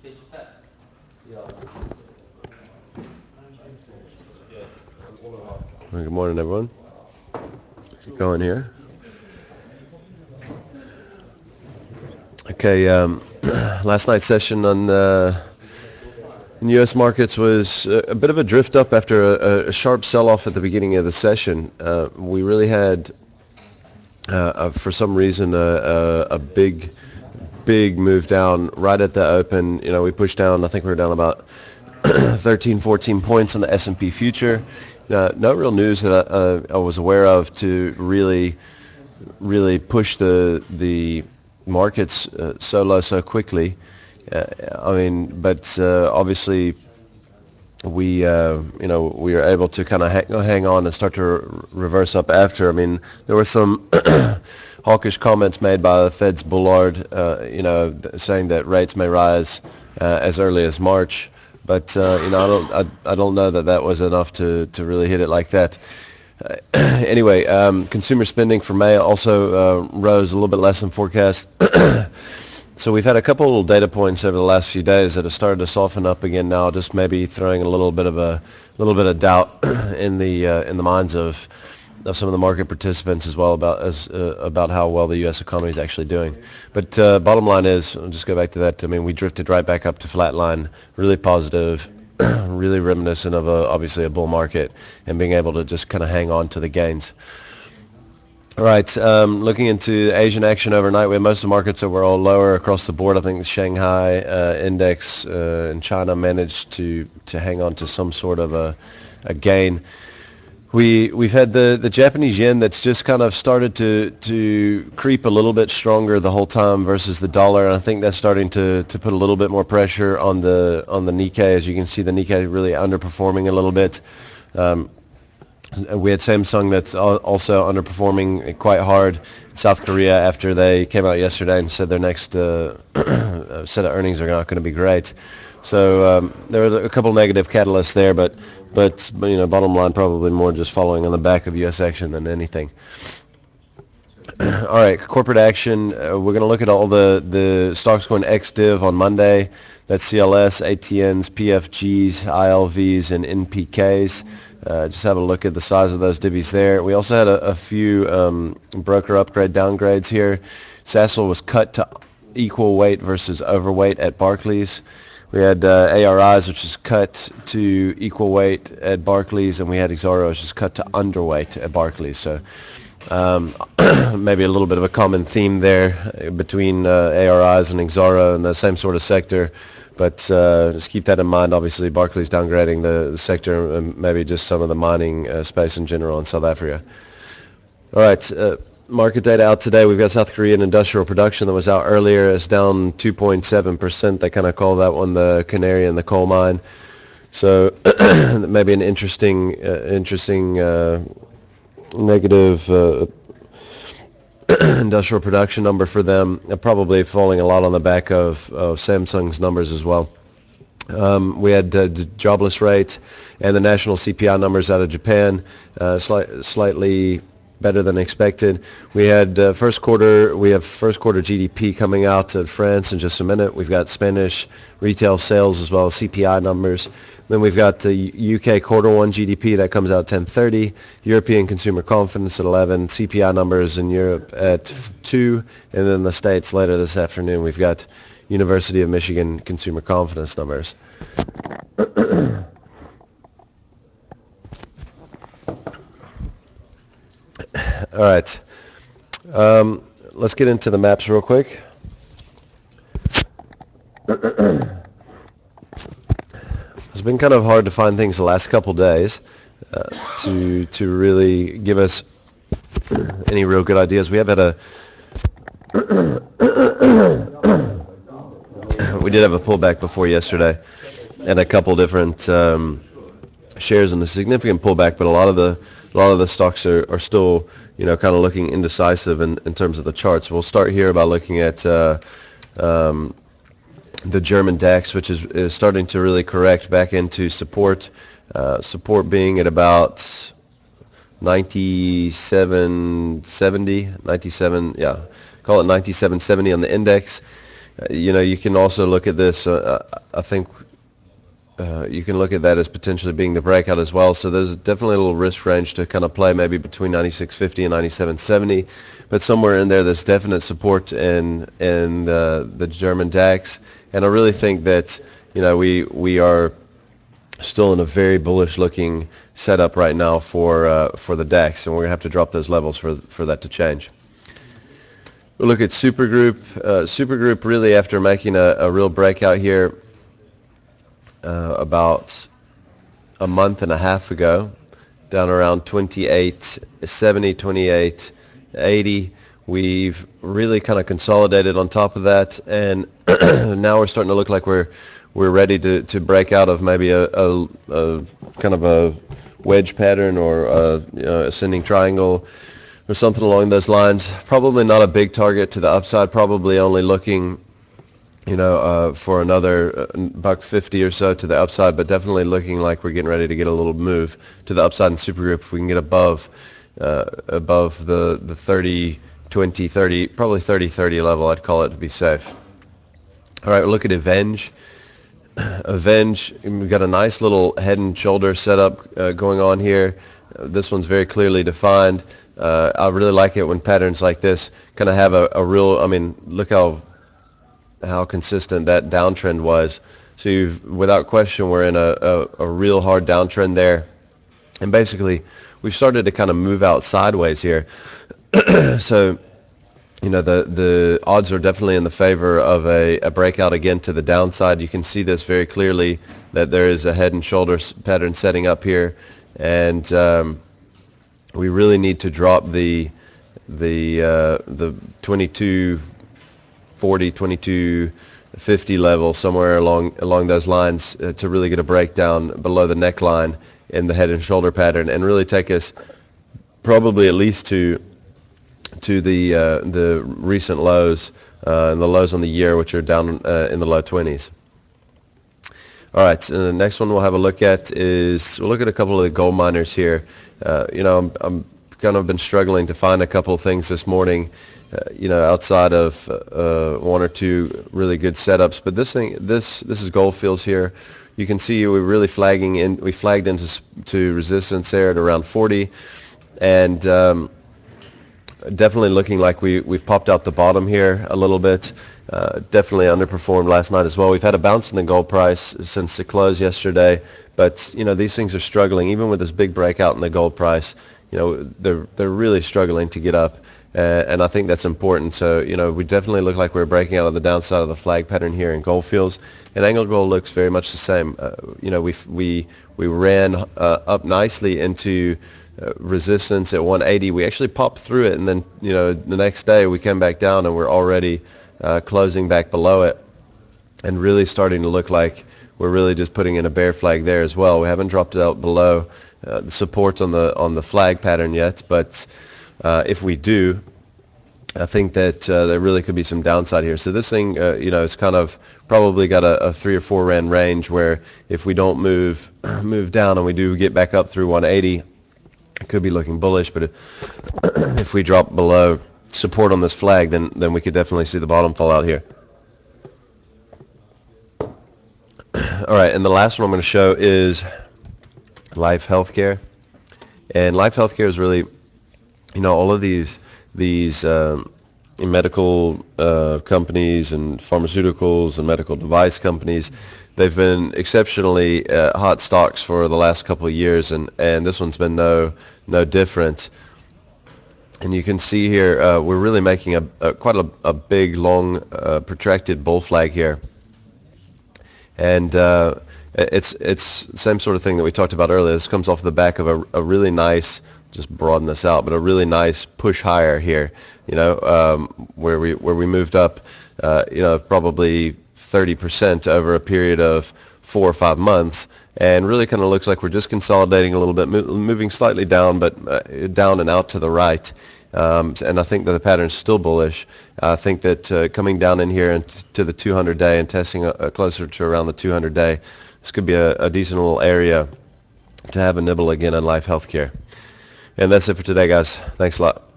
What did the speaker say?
Well, good morning, everyone. Keep going here. Okay, last night's session on in U.S. markets was a bit of a drift up after a sharp sell-off at the beginning of the session. We really had, for some reason, a big move down right at the open. You know, we pushed down. I think we were down about 13, 14 points on the S&P future. No real news that I was aware of to really push the markets so low so quickly. But obviously we we were able to kind of hang on and start to reverse up after. I mean, there were some hawkish comments made by the Fed's Bullard, saying that rates may rise as early as March. But I don't know that was enough to really hit it like that. Anyway, consumer spending for May also rose a little bit less than forecast. So we've had a couple of data points over the last few days that have started to soften up again now, just maybe throwing a little bit of doubt in the minds of some of the market participants as well about how well the U.S. economy is actually doing. But bottom line is, I'll just go back to that. I mean, we drifted right back up to flatline, really positive, really reminiscent of obviously a bull market, and being able to just kind of hang on to the gains. All right, looking into Asian action overnight, we have most of the markets that were all lower across the board. I think the Shanghai index in China managed to hang on to some sort of a gain. We've had the Japanese yen that's just kind of started to creep a little bit stronger the whole time versus the dollar, and I think that's starting to put a little bit more pressure on the Nikkei. As you can see, the Nikkei really underperforming a little bit. We had Samsung that's also underperforming quite hard in South Korea after they came out yesterday and said their next set of earnings are not going to be great. So there are a couple negative catalysts there, but bottom line probably more just following on the back of U.S. action than anything. All right, corporate action. We're going to look at all the stocks going ex-div on Monday. That's CLS, ATNs, PFGs, ILVs, and NPKs. Just have a look at the size of those divvies there. We also had a few broker upgrade downgrades here. Sasol was cut to equal weight versus overweight at Barclays. We had ARIs, which is cut to equal weight at Barclays, and we had Exxaro, which is cut to underweight at Barclays. So maybe a little bit of a common theme there between ARIs and Exxaro in the same sort of sector. But just keep that in mind. Obviously, Barclays downgrading the sector and maybe just some of the mining space in general in South Africa. All right, market data out today. We've got South Korean industrial production that was out earlier. It's down 2.7%. They kind of call that one the canary in the coal mine. So maybe an interesting negative industrial production number for them, probably falling a lot on the back of Samsung's numbers as well. We had the jobless rate and the national CPI numbers out of Japan, slightly better than expected. We had first quarter GDP coming out of France in just a minute. We've got Spanish retail sales as well as CPI numbers. Then we've got the UK quarter one GDP that comes out 10:30, European consumer confidence at 11, CPI numbers in Europe at 2, and then the States later this afternoon we've got University of Michigan consumer confidence numbers. All right, let's get into the maps real quick. It's been kind of hard to find things the last couple days to really give us any real good ideas. We have had we did have a pullback before yesterday, and a couple different shares in a significant pullback, but a lot of the stocks are still kind of looking indecisive in terms of the charts. We'll start here by looking at the German DAX, which is starting to really correct back into support. Support being at about 97.70, call it 97.70 on the index. You can also look at this. I think you can look at that as potentially being the breakout as well. So there's definitely a little risk range to kind of play, maybe between 96.50 and 97.70, but somewhere in there's definite support in the German DAX, and I really think that we are still in a very bullish looking setup right now for the DAX, and we're gonna have to drop those levels for that to change. We'll look at Supergroup. Supergroup really, after making a real breakout here about a month and a half ago, down around 28.70, 28.80. We've really kind of consolidated on top of that, and now we're starting to look like we're ready to break out of maybe a kind of a wedge pattern or ascending triangle or something along those lines. Probably not a big target to the upside, probably only looking for another $1.50 or so to the upside, but definitely looking like we're getting ready to get a little move to the upside in Supergroup if we can get above the 30, 20, 30, probably 30 level. I'd call it to be safe. All right, we'll look at Avenge. Avenge, we've got a nice little head and shoulder setup going on here. This one's very clearly defined. I really like it when patterns like this kind of have a real, look how consistent that downtrend was. So without question, we're in a real hard downtrend there. And basically, we've started to kind of move out sideways here. So, the odds are definitely in the favor of a breakout again to the downside. You can see this very clearly, that there is a head and shoulders pattern setting up here. And we really need to drop the 2240, 2250 level, somewhere along those lines, to really get a breakdown below the neckline in the head and shoulder pattern, and really take us probably at least to the recent lows and the lows on the year, which are down in the low 20s. All right, so the next one we'll have a look at is, we'll look at a couple of the gold miners here. I'm kind of been struggling to find a couple of things this morning, outside of one or two really good setups. But this is Gold Fields here. You can see we flagged into resistance there at around 40, and definitely looking like we've popped out the bottom here a little bit. Definitely underperformed last night as well. We've had a bounce in the gold price since the close yesterday, but these things are struggling. Even with this big breakout in the gold price, they're really struggling to get up. And I think that's important. So, we definitely look like we're breaking out of the downside of the flag pattern here in Gold Fields. And AngloGold looks very much the same. We ran up nicely into resistance at 180. We actually popped through it, and then, the next day we came back down, and we're already closing back below it, and really starting to look like we're really just putting in a bear flag there as well. We haven't dropped it out below the support on the flag pattern yet, but if we do, I think that there really could be some downside here. So this thing, it's kind of probably got a 3 or 4 rand range, where if we don't move down and we do get back up through 180, it could be looking bullish. But if we drop below support on this flag, then we could definitely see the bottom fall out here. All right, and the last one I'm going to show is Life Healthcare. And Life Healthcare is really, all of these medical companies and pharmaceuticals and medical device companies, they've been exceptionally hot stocks for the last couple of years, and this one's been no different. And you can see here, we're really making quite a big, long, protracted bull flag here. And it's the same sort of thing that we talked about earlier. This comes off the back of a really nice, just broaden this out, but a really nice push higher here, where we moved up, probably 30% over a period of 4 or 5 months, and really kind of looks like we're just consolidating a little bit, moving slightly down, but down and out to the right. And I think that the pattern is still bullish. I think that coming down in here to the 200-day and testing closer to around the 200-day, this could be a decent little area to have a nibble again on Life Healthcare. And that's it for today, guys. Thanks a lot.